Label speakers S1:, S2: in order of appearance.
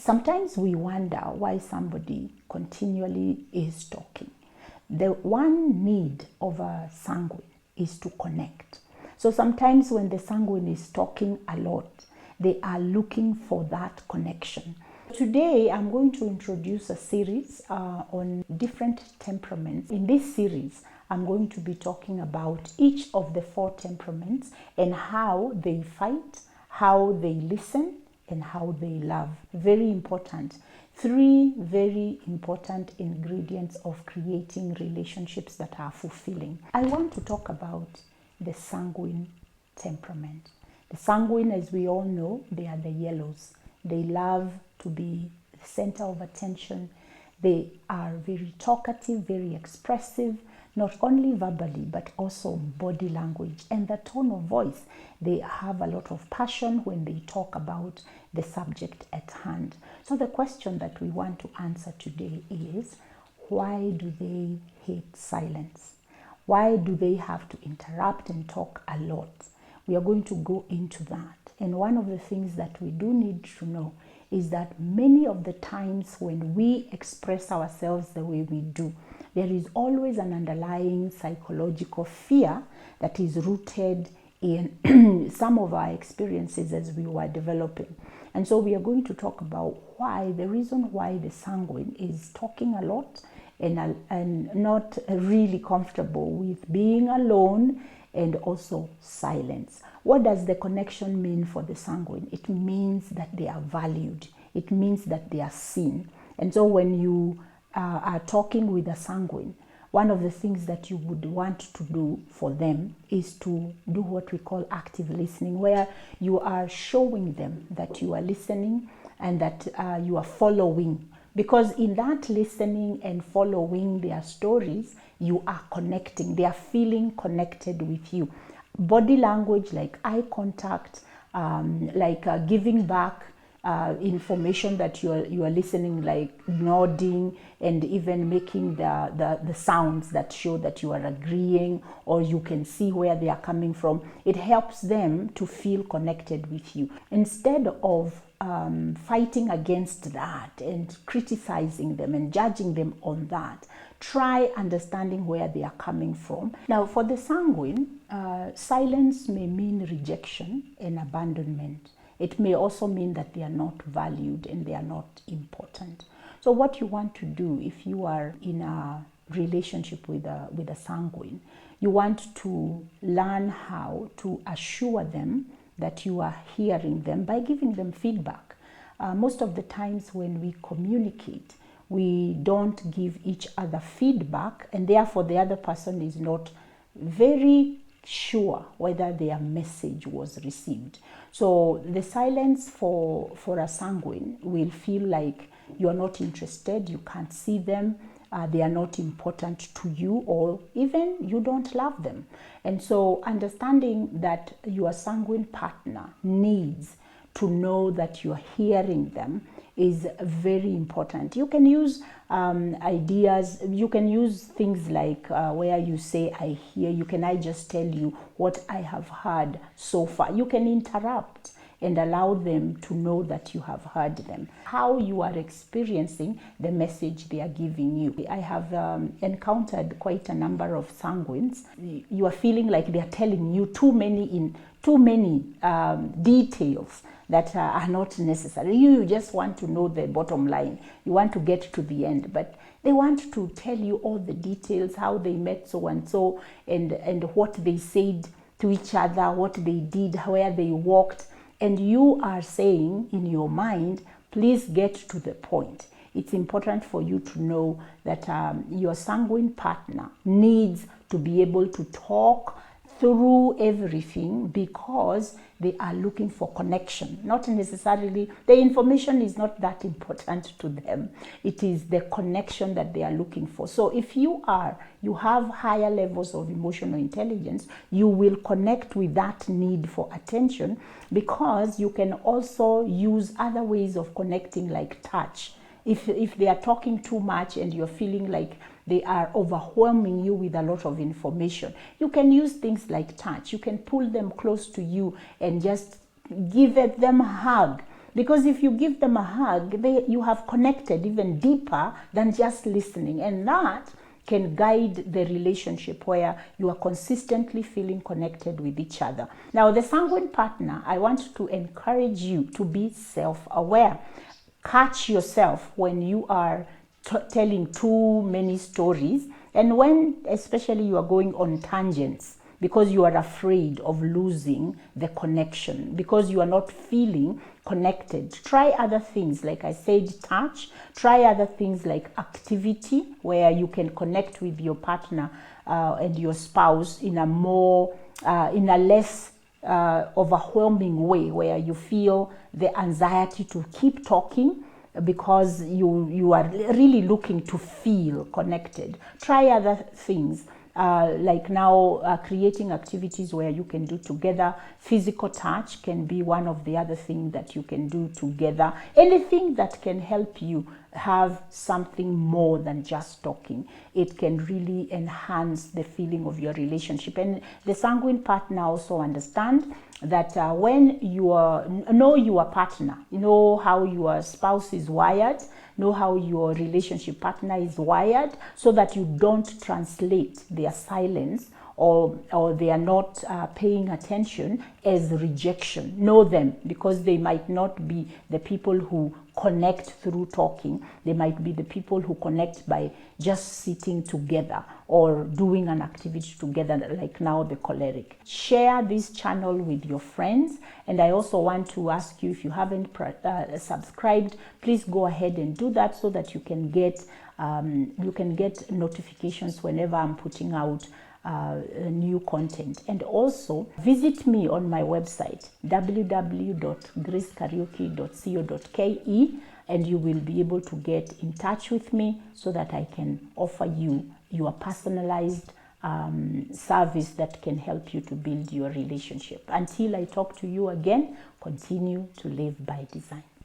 S1: Sometimes we wonder why somebody continually is talking. The one need of a sanguine is to connect. So sometimes when the sanguine is talking a lot, they are looking for that connection. Today, I'm going to introduce a series on different temperaments. In this series, I'm going to be talking about each of the 4 temperaments and how they fight, how they listen, and how they love. Very important. 3 very important ingredients of creating relationships that are fulfilling. I want to talk about the sanguine temperament. The sanguine, as we all know, they are the yellows. They love to be the center of attention. They are very talkative, very expressive, not only verbally, but also body language and the tone of voice. They have a lot of passion when they talk about the subject at hand. So the question that we want to answer today is, why do they hate silence? Why do they have to interrupt and talk a lot? We are going to go into that. And one of the things that we do need to know is that many of the times when we express ourselves the way we do, there is always an underlying psychological fear that is rooted in some of our experiences as we were developing. And so we are going to talk about why, the reason why the sanguine is talking a lot and not really comfortable with being alone and also silence. What does the connection mean for the sanguine? It means that they are valued. It means that they are seen. And so when you are talking with a sanguine, one of the things that you would want to do for them is to do what we call active listening, where you are showing them that you are listening and that you are following. Because in that listening and following their stories, you are connecting. They are feeling connected with you. Body language like eye contact, giving back information that you are listening, like nodding and even making the sounds that show that you are agreeing or you can see where they are coming from. It helps them to feel connected with you. Instead of fighting against that and criticizing them and judging them on that, try understanding where they are coming from. Now, for the sanguine, silence may mean rejection and abandonment. It may also mean that they are not valued and they are not important. So what you want to do if you are in a relationship with a sanguine, you want to learn how to assure them that you are hearing them by giving them feedback. Most of the times when we communicate, we don't give each other feedback, and therefore the other person is not very sure whether their message was received. So the silence for a sanguine will feel like you are not interested, you can't see them, they are not important to you, or even you don't love them. And so understanding that your sanguine partner needs to know that you are hearing them is very important. You can use ideas, you can use things like where you say, I hear you, can I just tell you what I have heard so far? You can interrupt and allow them to know that you have heard them, how you are experiencing the message they are giving you. I have encountered quite a number of sanguines. You are feeling like they are telling you too many details that are not necessary. You just want to know the bottom line. You want to get to the end, but they want to tell you all the details, how they met so and so, and what they said to each other, what they did, where they walked. And you are saying in your mind, please get to the point. It's important for you to know that your sanguine partner needs to be able to talk through everything because they are looking for connection. Not necessarily, the information is not that important to them. It is the connection that they are looking for. So if you have higher levels of emotional intelligence, you will connect with that need for attention, because you can also use other ways of connecting, like touch. If they are talking too much and you're feeling like they are overwhelming you with a lot of information, you can use things like touch. You can pull them close to you and just give them a hug Because if you give them a hug, you have connected even deeper than just listening. And that can guide the relationship where you are consistently feeling connected with each other. Now, the sanguine partner, I want to encourage you to be self-aware. Catch yourself when you are telling too many stories, and when especially you are going on tangents, because you are afraid of losing the connection, because you are not feeling connected. Try other things, like I said, touch. Try other things like activity, where you can connect with your partner and your spouse in a less overwhelming way, where you feel the anxiety to keep talking because you are really looking to feel connected. Try other things. Like now creating activities where you can do together. Physical touch can be one of the other things that you can do together. Anything that can help you have something more than just talking. It can really enhance the feeling of your relationship. And the sanguine partner also understand that when you know your partner, you know how your spouse is wired, know how your relationship partner is wired, so that you don't translate their silence or they are not paying attention as rejection. Know them, because they might not be the people who connect through talking. They might be the people who connect by just sitting together or doing an activity together, like now the choleric. Share this channel with your friends. And I also want to ask you, if you haven't subscribed, please go ahead and do that, so that you can get notifications whenever I'm putting out new content. And also visit me on my website www.gracekariuki.co.ke, and you will be able to get in touch with me, so that I can offer you your personalized service that can help you to build your relationship. Until I talk to you again, continue to live by design.